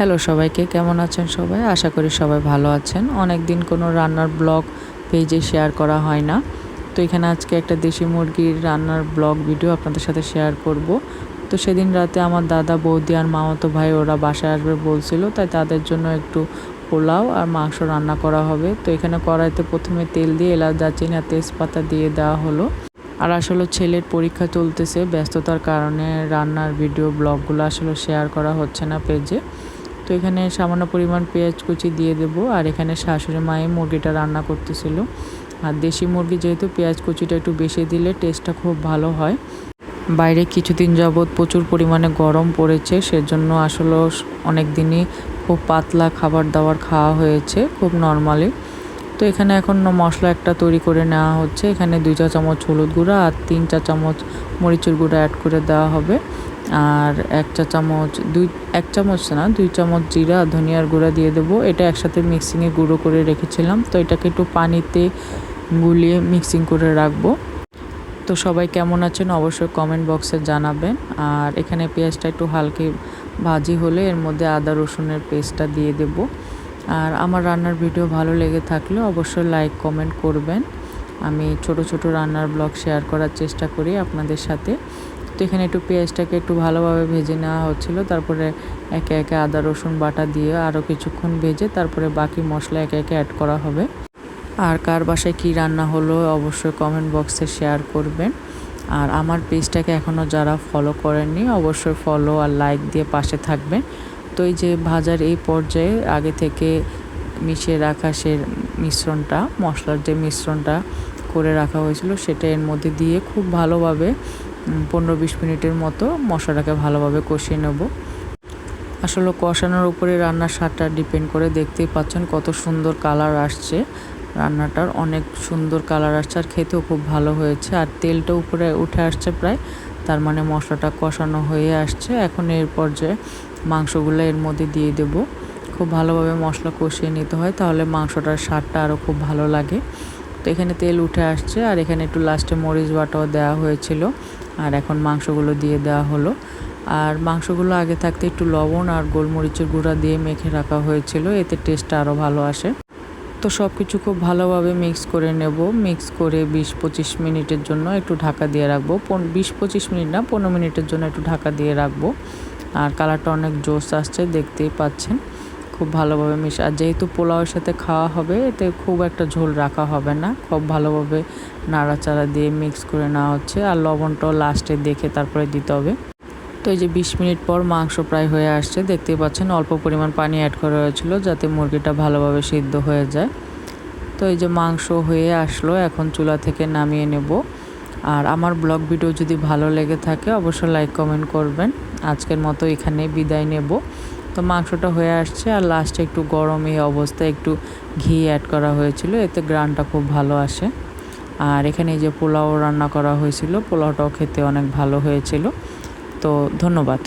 Hello সবাইকে, কেমন আছেন সবাই? আশা করি সবাই ভালো আছেন। অনেক দিন কোনো রান্নার ব্লগ পেজে শেয়ার করা হয় না। তো এখানে আজকে একটা দেশি মুরগির রান্নার ব্লগ ভিডিও আপনাদের সাথে শেয়ার করব। তো সেদিন রাতে আমার দাদা, বৌদি আর মামাতো ভাই ওরা বাসায় আসবে বলছিল, তাই তাদের জন্য একটু পোলাও আর মাংস রান্না করা হবে। তো এখানে কড়াইতে প্রথমে তেল দিয়ে এলাচ, দারচিনি আর তেজপাতা দিয়ে দেওয়া হলো। আর আসলে ছেলের পরীক্ষা চলতেছে, ব্যস্ততার কারণে রান্নার ভিডিও ব্লগগুলো আসলে শেয়ার করা হচ্ছে না পেজে। তো এখানে সামান্য পরিমাণ পেঁয়াজ কুচি দিয়ে দেব। আর এখানে শাশুড়ি মায়ে মুরগিটা রান্না করতেছিল। আর দেশি মুরগি যেহেতু পেঁয়াজ কুচিটা একটু বেশি দিলে টেস্টটা খুব ভালো হয়। বাইরে কিছুদিন যাবৎ প্রচুর পরিমাণে গরম পড়েছে, সেজন্য আসলে অনেক দিনই খুব পাতলা খাবার দাবার খাওয়া হয়েছে, খুব নর্মালি। তো এখানে এখন মশলা একটা তৈরি করে নেওয়া হচ্ছে। এখানে 2 চা চামচ হলুদ গুঁড়া আর 3 চা চামচ মরিচের গুঁড়া অ্যাড করে দেওয়া হবে। আর 1 চামচ জিরা ধনিয়ার গুঁড়া দিয়ে দেবো। এটা একসাথে মিক্সিংয়ে গুঁড়ো করে রেখেছিলাম, তো এটাকে একটু পানিতে গুলিয়ে মিক্সিং করে রাখবো। তো সবাই কেমন আছেন অবশ্যই কমেন্ট বক্সে জানাবেন। আর এখানে পেঁয়াজটা একটু হালকা ভাজি হলে এর মধ্যে আদা রসুনের পেস্টটা দিয়ে দেব। আর আমার রান্নার ভিডিও ভালো লেগে থাকলে অবশ্যই লাইক কমেন্ট করবেন। আমি ছোট ছোট রান্নার ব্লগ শেয়ার করার চেষ্টা করি আপনাদের সাথে। তো এখানে একটু পেঁয়াজটাকে একটু ভালোভাবে ভেজে নেওয়া হচ্ছিলো। তারপরে একে একে আদা রসুন বাটা দিয়ে আরও কিছুক্ষণ ভেজে তারপরে বাকি মশলা একে একে অ্যাড করা হবে। আর কার বাসায় কী রান্না হলো অবশ্যই কমেন্ট বক্সে শেয়ার করবেন। আর আমার পেজটাকে এখনও যারা ফলো করেননি অবশ্যই ফলো আর লাইক দিয়ে পাশে থাকবেন। তো এই যে ভাজার এই পর্যায়ে আগে থেকে মিশিয়ে রাখা সে মিশ্রণটা, মশলার যে মিশ্রণটা করে রাখা হয়েছিল সেটা এর মধ্যে দিয়ে খুব ভালোভাবে 15-20 মিনিটের মতো মশলাটাকে ভালোভাবে কষিয়ে নেব। আসলে কষানোর উপরে রান্নার স্বাদটা ডিপেন্ড করে। দেখতেই পাচ্ছেন কত সুন্দর কালার আসছে, রান্নাটার অনেক সুন্দর কালার আসছে আর খেতেও খুব ভালো হয়েছে। আর তেলটা উপরে উঠে আসছে প্রায়, তার মানে মশলাটা কষানো হয়ে আসছে। এখন এর পর্যায়ে মাংসগুলো এর মধ্যে দিয়ে দেব। খুব ভালোভাবে মশলা কষিয়ে নিতে হয়, তাহলে মাংসটার স্বাদটা আরও খুব ভালো লাগে। তো এখানে তেল উঠে আসছে আর এখানে একটু লাস্টে মরিচ বাটাও দেওয়া হয়েছিল। আর এখন মাংসগুলো দিয়ে দেওয়া হলো। আর মাংসগুলো আগে থাকতে একটু লবণ আর গোলমরিচের গুঁড়া দিয়ে মেখে রাখা হয়েছিল, এতে টেস্টটা আরও ভালো আসে। তো সব কিছু খুব ভালোভাবে মিক্স করে নেব। মিক্স করে 20-25 মিনিটের জন্য একটু ঢাকা দিয়ে রাখবো। 20-25 মিনিট না, 15 মিনিটের জন্য একটু ঢাকা দিয়ে রাখবো। আর কালারটা অনেক জোস আসছে, দেখতেই পাচ্ছেন। খুব ভালোভাবে আর যেহেতু পোলাওয়ের সাথে খাওয়া হবে, এতে খুব একটা ঝোল রাখা হবে না। খুব ভালোভাবে নাড়াচাড়া দিয়ে মিক্স করে নেওয়া হচ্ছে। আর লবণটাও লাস্টে দেখে তারপরে দিতে হবে। তো এই যে 20 মিনিট পর মাংস প্রায় হয়ে আসছে, দেখতেই পাচ্ছেন। অল্প পরিমাণ পানি অ্যাড করা হয়েছিল যাতে মুরগিটা ভালোভাবে সিদ্ধ হয়ে যায়। তো এই যে মাংস হয়ে আসলো, এখন চুলা থেকে নামিয়ে নেব। আর আমার ব্লগ ভিডিও যদি ভালো লেগে থাকে অবশ্যই লাইক কমেন্ট করবেন। আজকের মতো এখানে বিদায় নেব। তো মাংসটা হয়ে আসছে আর লাস্টে একটু গরম এই অবস্থায় একটু ঘি অ্যাড করা হয়েছিল, এতে গ্রানটা খুব ভালো আসে। আর এখানে এই যে পোলাও রান্না করা হয়েছিল, পোলাওটাও খেতে অনেক ভালো হয়েছিল। তো ধন্যবাদ।